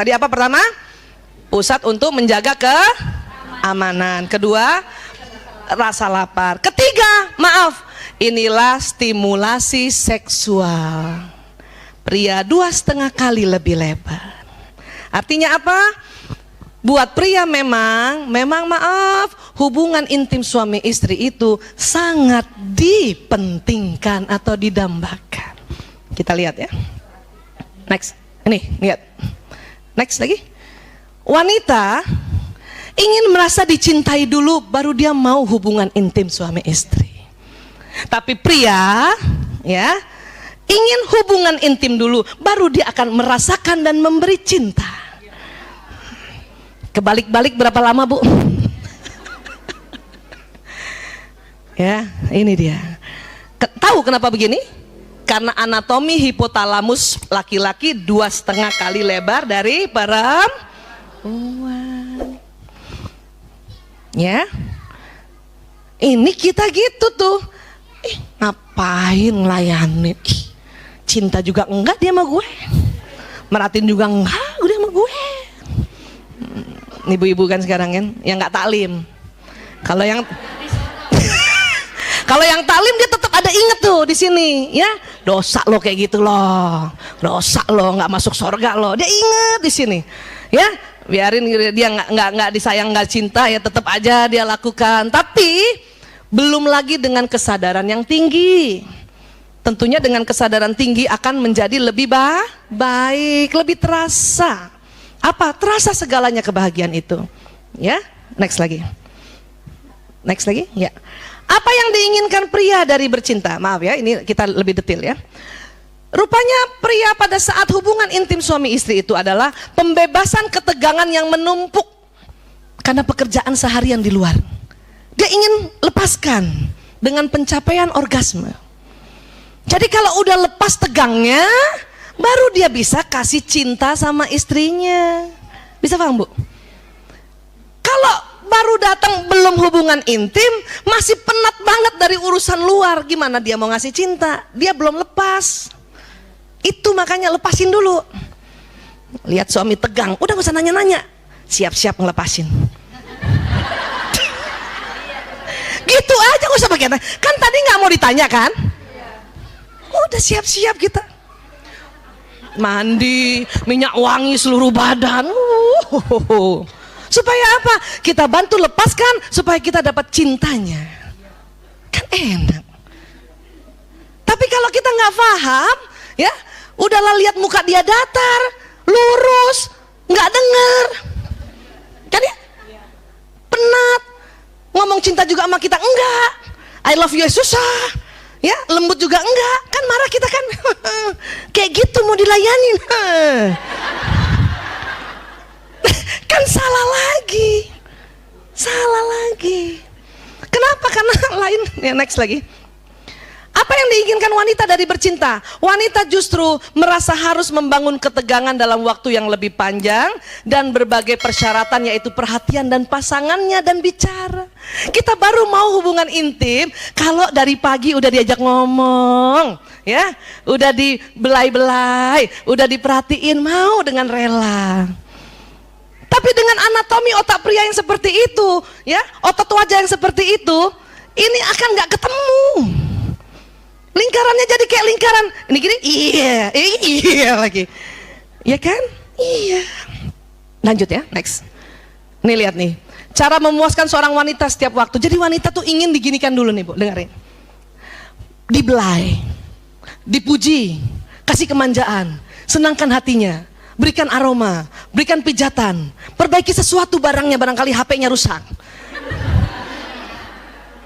Tadi apa pertama? Pusat untuk menjaga keamanan. Kedua, rasa lapar. Ketiga, maaf, inilah stimulasi seksual. Pria 2,5 kali lebih lebar. Artinya apa? Buat pria memang maaf, hubungan intim suami istri itu sangat dipentingkan atau didambakan. Kita lihat ya. Next, ini lihat. Next lagi. Wanita ingin merasa dicintai dulu, baru dia mau hubungan intim suami istri. Tapi pria, ya, ingin hubungan intim dulu, baru dia akan merasakan dan memberi cinta. Kebalik-balik berapa lama, Bu? Ya, ini dia. Tahu kenapa begini? Karena anatomi hipotalamus laki-laki 2,5 kali lebar dari perempuan. Ya, ini kita gitu tuh. Ngapain layanin? Cinta juga enggak dia sama gue, meratin juga enggak udah sama gue. Ibu-ibu kan sekarang kan yang nggak taklim. Kalau yang kalau yang taklim dia tetap ada inget tuh di sini, ya, dosa lo kayak gitu loh, dosa lo nggak masuk surga lo, dia inget di sini, ya, biarin dia nggak disayang nggak cinta ya tetap aja dia lakukan, tapi belum lagi dengan kesadaran yang tinggi. Tentunya dengan kesadaran tinggi akan menjadi lebih baik, lebih terasa. Apa? Terasa segalanya kebahagiaan itu. Ya, next lagi. Next lagi, ya. Apa yang diinginkan pria dari bercinta? Maaf ya, ini kita lebih detail ya. Rupanya pria pada saat hubungan intim suami istri itu adalah pembebasan ketegangan yang menumpuk karena pekerjaan seharian di luar. Dia ingin lepaskan dengan pencapaian orgasme. Jadi kalau udah lepas tegangnya, baru dia bisa kasih cinta sama istrinya. Bisa paham, Bu? Kalau baru datang belum hubungan intim, masih penat banget dari urusan luar, gimana dia mau ngasih cinta? Dia belum lepas. Itu makanya lepasin dulu. Lihat suami tegang, udah gak usah nanya-nanya, siap-siap ngelepasin. Gitu aja, gak usah pakai tanya. Kan tadi gak mau ditanya kan? Udah siap-siap kita. Mandi, minyak wangi seluruh badan. Supaya apa? Kita bantu lepaskan supaya kita dapat cintanya. Kan enak. Tapi kalau kita nggak paham, ya, udahlah lihat muka dia datar, lurus, nggak denger. Kan ya? Penat. Ngomong cinta juga sama kita enggak. I love you susah. Ya, lembut juga enggak, kan marah kita kan. Kayak gitu mau dilayanin. Kan salah lagi. Salah lagi. Kenapa? Karena lain. Ya, next lagi. Apa yang diinginkan wanita dari bercinta? Wanita justru merasa harus membangun ketegangan dalam waktu yang lebih panjang dan berbagai persyaratan, yaitu perhatian dan pasangannya dan bicara. Kita baru mau hubungan intim kalau dari pagi udah diajak ngomong, ya, udah dibelai-belai, udah diperhatiin, mau dengan rela. Tapi dengan anatomi otak pria yang seperti itu, ya, otot wajah yang seperti itu, ini akan nggak ketemu. Lingkarannya jadi kayak lingkaran ini gini, iya lagi, ya kan? Iya. Lanjut ya, next. Nih lihat nih, cara memuaskan seorang wanita setiap waktu. Jadi wanita tuh ingin diginikan dulu nih, Bu, dengerin. Dibelai, dipuji, kasih kemanjaan, senangkan hatinya, berikan aroma, berikan pijatan, perbaiki sesuatu barangnya, barangkali HP-nya rusak.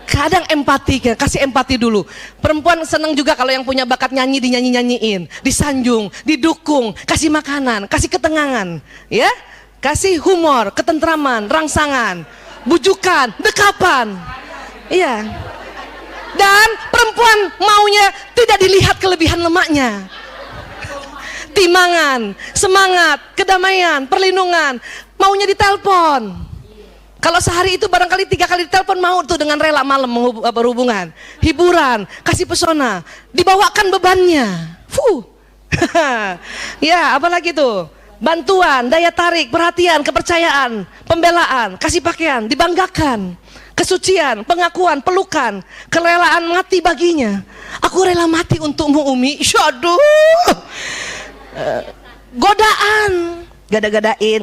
Kadang empati, kasih empati dulu. Perempuan senang juga kalau yang punya bakat nyanyi dinyanyi-nyanyiin, disanjung, didukung, kasih makanan, kasih ketenangan, ya, kasih humor, ketentraman, rangsangan, bujukan, dekapan, iya. Dan perempuan maunya tidak dilihat kelebihan lemaknya. Timangan, semangat, kedamaian, perlindungan, maunya ditelepon. Kalau sehari itu barangkali 3 kali ditelepon, mau tuh dengan rela malam berhubungan, hiburan, kasih pesona, dibawakan bebannya. Ya, apalagi tuh bantuan, daya tarik, perhatian, kepercayaan, pembelaan, kasih pakaian, dibanggakan, kesucian, pengakuan, pelukan, kerelaan mati baginya. Aku rela mati untukmu Umi. Aduh. Godaan, gada-gadain,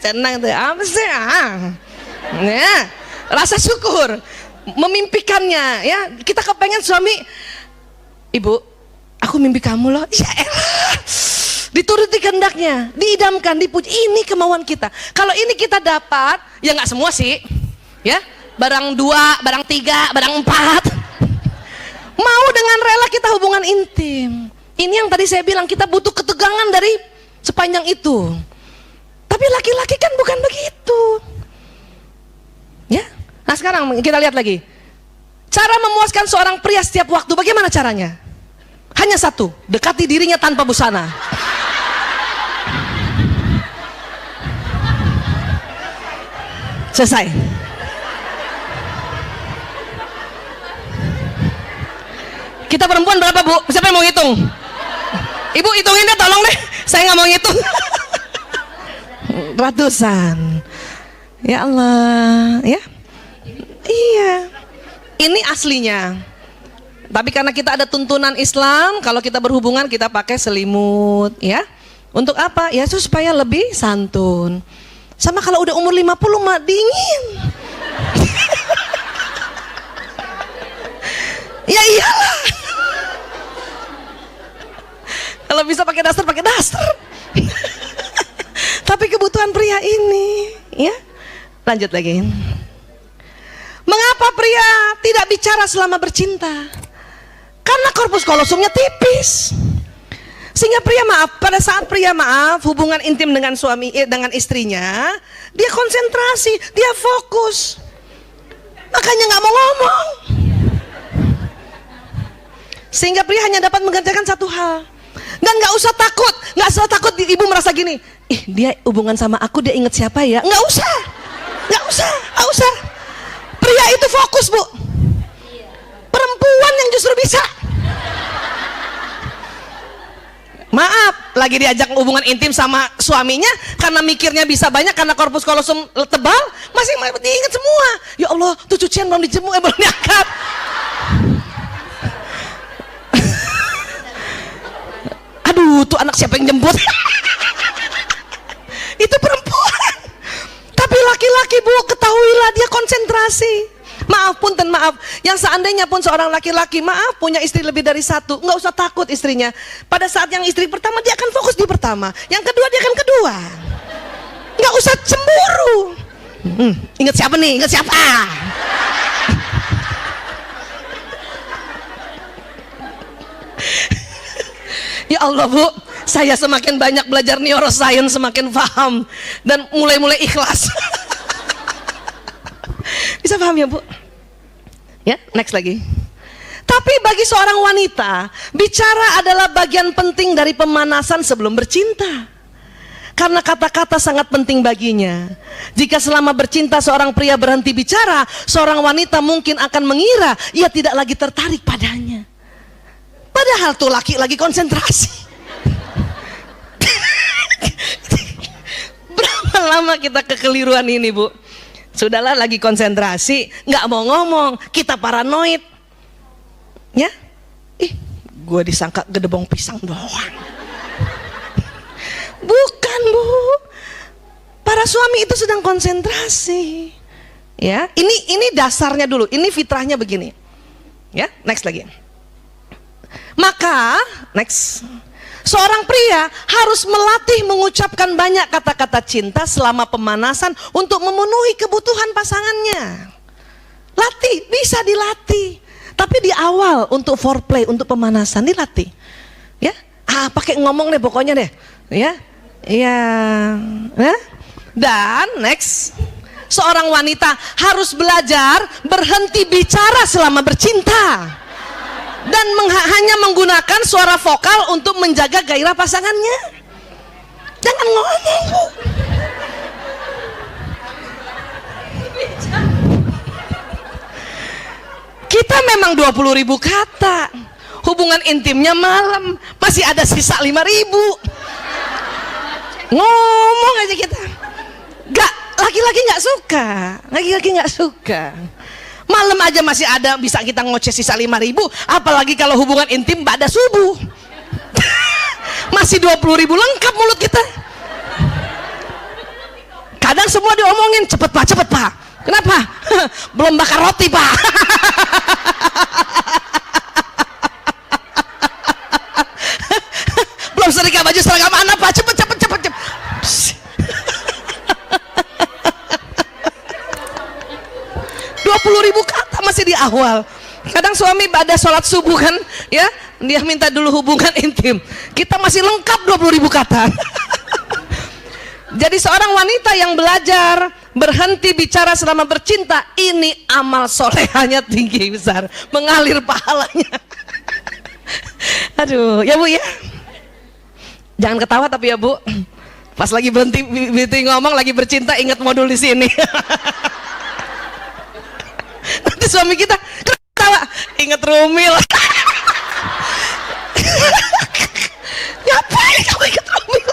tenang tuh, apa sih? Ya, rasa syukur, memimpikannya, ya. Kita kepengen suami, Ibu, aku mimpi kamu loh. Ya elah. Dituruti kehendaknya, diidamkan, dipuji. Ini kemauan kita. Kalau ini kita dapat, ya nggak semua sih, ya. Barang 2, barang 3, barang 4. Mau dengan rela kita hubungan intim. Ini yang tadi saya bilang, kita butuh ketegangan dari sepanjang itu. Tapi laki-laki kan bukan begitu. Ya. Nah sekarang kita lihat lagi. Cara memuaskan seorang pria setiap waktu, bagaimana caranya? Hanya satu, dekati dirinya tanpa busana. Selesai. Kita perempuan berapa Bu? Siapa yang mau ngitung? Ibu hitungin deh, tolong deh. Saya nggak mau ngitung. Ratusan. Ya Allah, ya. Iya. Ini aslinya. Tapi karena kita ada tuntunan Islam, kalau kita berhubungan kita pakai selimut, ya. Untuk apa? Ya supaya lebih santun. Sama kalau udah umur 50 mah dingin. Ya iyalah. Kalau bisa pakai daster, pakai daster. Tapi kebutuhan pria ini, ya. Lanjut lagi. Mengapa pria tidak bicara selama bercinta? Karena korpus kolosumnya tipis. Sehingga pria pada saat pria hubungan intim dengan dengan istrinya, dia konsentrasi, dia fokus. Makanya nggak mau ngomong. Sehingga pria hanya dapat mengerjakan satu hal. Dan nggak usah takut ibu merasa gini, dia hubungan sama aku, dia inget siapa ya? Nggak usah. Pria itu fokus Bu. Perempuan yang justru bisa. Maaf, lagi diajak hubungan intim sama suaminya, karena mikirnya bisa banyak, karena korpus kolosum tebal, masih diingat semua. Ya Allah, tuh cucian belum dijemur, belum diangkat. Aduh, tuh anak siapa yang jemput? Itu perempuan. Tapi laki-laki Bu, ketahuilah dia konsentrasi. Maaf punten, maaf. Yang seandainya pun seorang laki-laki punya istri lebih dari satu, nggak usah takut istrinya. Pada saat yang istri pertama dia akan fokus di pertama, yang kedua dia akan kedua. Nggak usah cemburu. Ingat siapa nih? Ingat siapa? Ya Allah Bu, saya semakin banyak belajar neuroscience semakin paham dan mulai ikhlas. Bisa paham ya Bu? Ya, next lagi. Tapi bagi seorang wanita, bicara adalah bagian penting dari pemanasan sebelum bercinta. Karena kata-kata sangat penting baginya. Jika selama bercinta seorang pria berhenti bicara, seorang wanita mungkin akan mengira ia tidak lagi tertarik padanya. Padahal tuh laki lagi konsentrasi. Berapa lama kita kekeliruan ini Bu? Sudahlah lagi konsentrasi, nggak mau ngomong, kita paranoid, ya? Gue disangka gedebong pisang doang. Bukan Bu, para suami itu sedang konsentrasi, ya. Ini dasarnya dulu, ini fitrahnya begini, ya. Next lagi. Maka, next. Seorang pria harus melatih mengucapkan banyak kata-kata cinta selama pemanasan untuk memenuhi kebutuhan pasangannya. Latih, bisa dilatih. Tapi di awal untuk foreplay, untuk pemanasan dilatih. Ya, pakai ngomong deh pokoknya deh. Ya, ya. Dan next, seorang wanita harus belajar berhenti bicara selama bercinta. Dan hanya menggunakan suara vokal untuk menjaga gairah pasangannya. Jangan ngomong Bu. Kita memang 20.000 kata. Hubungan intimnya malam, masih ada sisa 5.000. ngomong aja kita. Gak, laki-laki nggak suka, laki-laki nggak suka. Malam aja masih ada bisa kita ngoceh sisa 5.000, apalagi kalau hubungan intim pada subuh. Masih 20.000 lengkap mulut kita. Kadang semua diomongin, cepet pak. Kenapa? Belum bakar roti pak. Belum setrika baju seragam anak pak, cepet. 20.000 kata masih di awal. Kadang suami pada sholat subuh kan, ya dia minta dulu hubungan intim, kita masih lengkap 20.000 kata. Jadi seorang wanita yang belajar berhenti bicara selama bercinta, ini amal solehanya tinggi besar, mengalir pahalanya. Aduh ya bu ya, jangan ketawa tapi ya bu, pas lagi berhenti ngomong lagi bercinta, ingat modul di sini. Nanti suami kita ketawa, inget Rumil. Ngapain kamu inget Rumil?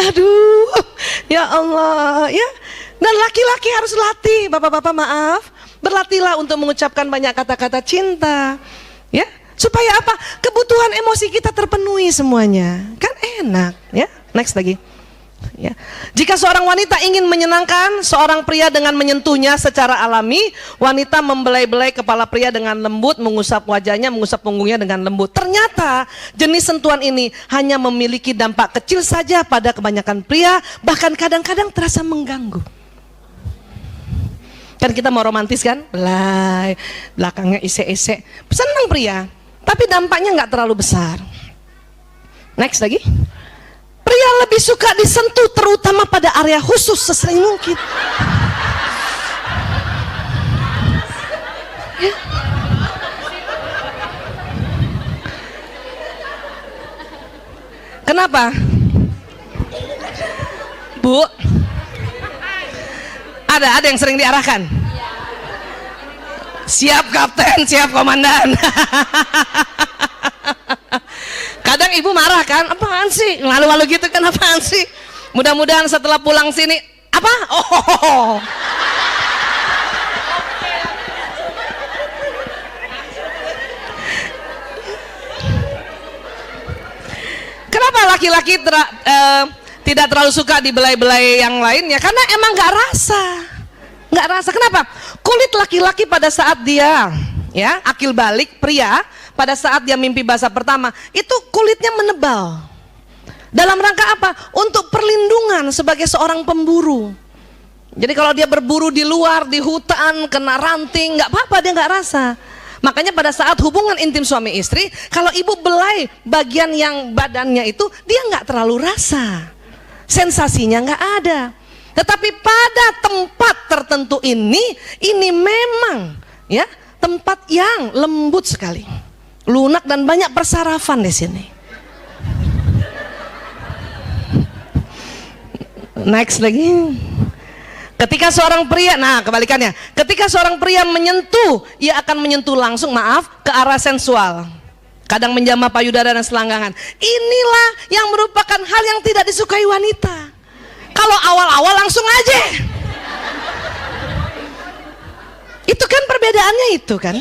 Aduh, ya Allah ya. Dan laki-laki harus latih, bapak-bapak maaf, berlatihlah untuk mengucapkan banyak kata-kata cinta, ya, supaya apa? Kebutuhan emosi kita terpenuhi semuanya, kan enak, ya. Next lagi. Ya. Jika seorang wanita ingin menyenangkan seorang pria dengan menyentuhnya secara alami, wanita membelai-belai kepala pria dengan lembut, mengusap wajahnya, mengusap punggungnya dengan lembut. Ternyata jenis sentuhan ini hanya memiliki dampak kecil saja pada kebanyakan pria, bahkan kadang-kadang terasa mengganggu. Kan kita mau romantis kan, belai, belakangnya ise-ise, senang pria, tapi dampaknya nggak terlalu besar. Next lagi. Pria lebih suka disentuh terutama pada area khusus sesering mungkin. Ya. Kenapa? Bu, ada yang sering diarahkan. Siap kapten, siap komandan. Kadang ibu marah kan, apaan sih, malu-malu gitu kan, apaan sih. Mudah-mudahan setelah pulang sini, apa? Oh. Kenapa laki-laki tidak terlalu suka dibelai-belai yang lainnya? Karena emang nggak rasa. Kenapa? Kulit laki-laki pada saat dia, ya, akil balik pria, pada saat dia mimpi basah pertama, itu kulitnya menebal. Dalam rangka apa? Untuk perlindungan sebagai seorang pemburu. Jadi kalau dia berburu di luar, di hutan, kena ranting, nggak apa-apa, dia nggak rasa. Makanya pada saat hubungan intim suami istri, kalau ibu belai bagian yang badannya itu, dia nggak terlalu rasa. Sensasinya nggak ada. Tetapi pada tempat tertentu ini memang ya tempat yang lembut sekali. Lunak dan banyak persarafan di sini. Next lagi. Ketika seorang pria, nah kebalikannya, ketika seorang pria menyentuh, ia akan menyentuh langsung, ke arah sensual. Kadang menjamah payudara dan selangkangan. Inilah yang merupakan hal yang tidak disukai wanita. Kalau awal-awal langsung aja. Itu kan perbedaannya itu kan.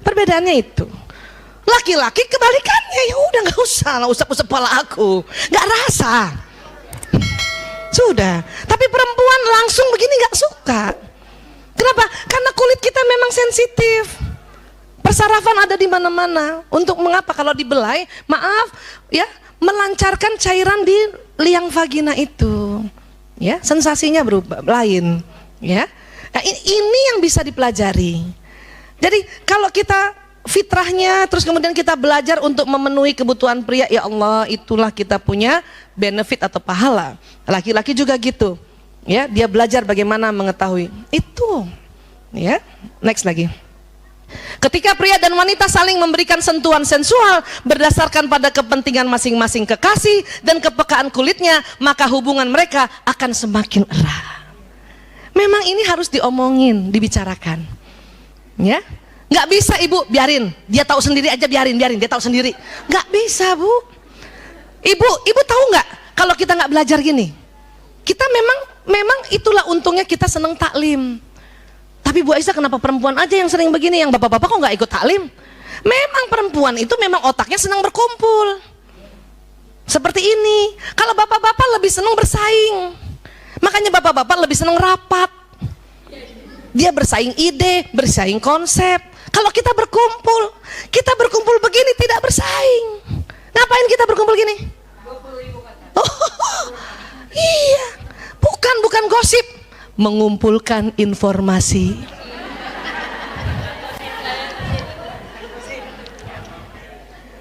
Perbedaannya itu. Laki-laki kebalikannya, ya udah nggak usah lah usap-usap kepala aku, nggak rasa, sudah. Tapi perempuan langsung begini nggak suka. Kenapa? Karena kulit kita memang sensitif, persarafan ada di mana-mana. Untuk mengapa? Kalau dibelai, ya, melancarkan cairan di liang vagina itu, ya, sensasinya berubah lain, ya. Nah, ini yang bisa dipelajari. Jadi kalau kita fitrahnya, terus kemudian kita belajar untuk memenuhi kebutuhan pria, ya Allah, itulah kita punya benefit atau pahala. Laki-laki juga gitu, ya, dia belajar bagaimana mengetahui itu, ya. Next lagi. Ketika pria dan wanita saling memberikan sentuhan sensual berdasarkan pada kepentingan masing-masing kekasih dan kepekaan kulitnya, maka hubungan mereka akan semakin erat. Memang ini harus diomongin, dibicarakan, ya. Nggak bisa ibu, biarin, dia tahu sendiri aja, biarin, dia tahu sendiri. Nggak bisa bu. Ibu tahu nggak kalau kita nggak belajar gini, kita memang itulah untungnya kita seneng taklim. Tapi Bu Aisyah, kenapa perempuan aja yang sering begini, yang bapak-bapak kok nggak ikut taklim? Memang perempuan itu memang otaknya senang berkumpul. Seperti ini. Kalau bapak-bapak lebih senang bersaing. Makanya bapak-bapak lebih senang rapat. Dia bersaing ide, bersaing konsep. Kalau kita berkumpul begini tidak bersaing. Ngapain kita berkumpul gini? Oh, iya. Bukan gosip, mengumpulkan informasi.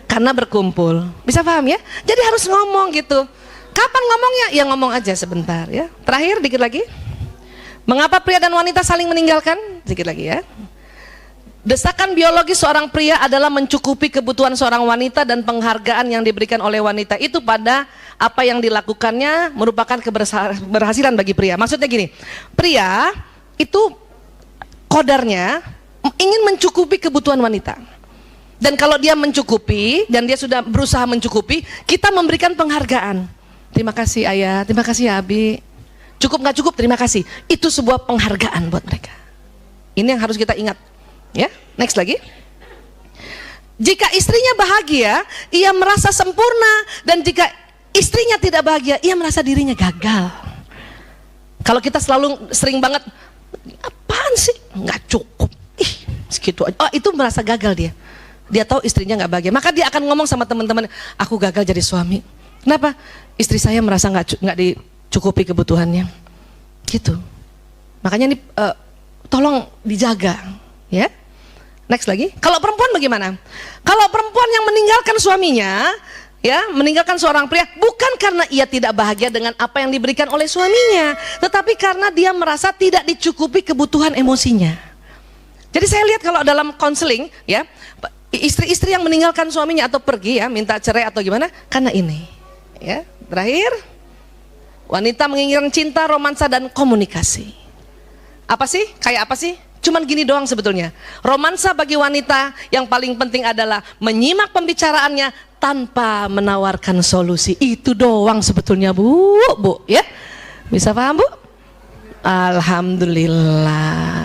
Karena berkumpul, bisa paham ya? Jadi harus ngomong gitu. Kapan ngomongnya? Ya ngomong aja sebentar ya. Terakhir dikit lagi. Mengapa pria dan wanita saling meninggalkan? Sedikit lagi ya. Desakan biologis seorang pria adalah mencukupi kebutuhan seorang wanita, dan penghargaan yang diberikan oleh wanita itu pada apa yang dilakukannya merupakan keberhasilan bagi pria. Maksudnya gini, pria itu kodarnya ingin mencukupi kebutuhan wanita. Dan kalau dia mencukupi dan dia sudah berusaha mencukupi, kita memberikan penghargaan. Terima kasih ayah, terima kasih ya Abi. Cukup nggak cukup, terima kasih. Itu sebuah penghargaan buat mereka. Ini yang harus kita ingat. Ya, next lagi. Jika istrinya bahagia, ia merasa sempurna, dan jika istrinya tidak bahagia, ia merasa dirinya gagal. Kalau kita sering banget, apaan sih? Nggak cukup. Segitu aja. Oh, itu merasa gagal dia. Dia tahu istrinya nggak bahagia, maka dia akan ngomong sama teman-teman, aku gagal jadi suami. Kenapa? Istri saya merasa nggak dicukupi kebutuhannya. Gitu. Makanya ini tolong dijaga, ya. Next lagi. Kalau perempuan bagaimana? Kalau perempuan yang meninggalkan suaminya, ya, meninggalkan seorang pria, bukan karena ia tidak bahagia dengan apa yang diberikan oleh suaminya, tetapi karena dia merasa tidak dicukupi kebutuhan emosinya. Jadi saya lihat kalau dalam konseling, ya, istri-istri yang meninggalkan suaminya atau pergi, ya, minta cerai atau gimana, karena ini. Ya, terakhir, wanita menginginkan cinta, romansa, dan komunikasi. Apa sih? Kayak apa sih? Cuman gini doang sebetulnya. Romansa bagi wanita yang paling penting adalah menyimak pembicaraannya tanpa menawarkan solusi. Itu doang sebetulnya Bu, ya. Bisa paham Bu? Alhamdulillah.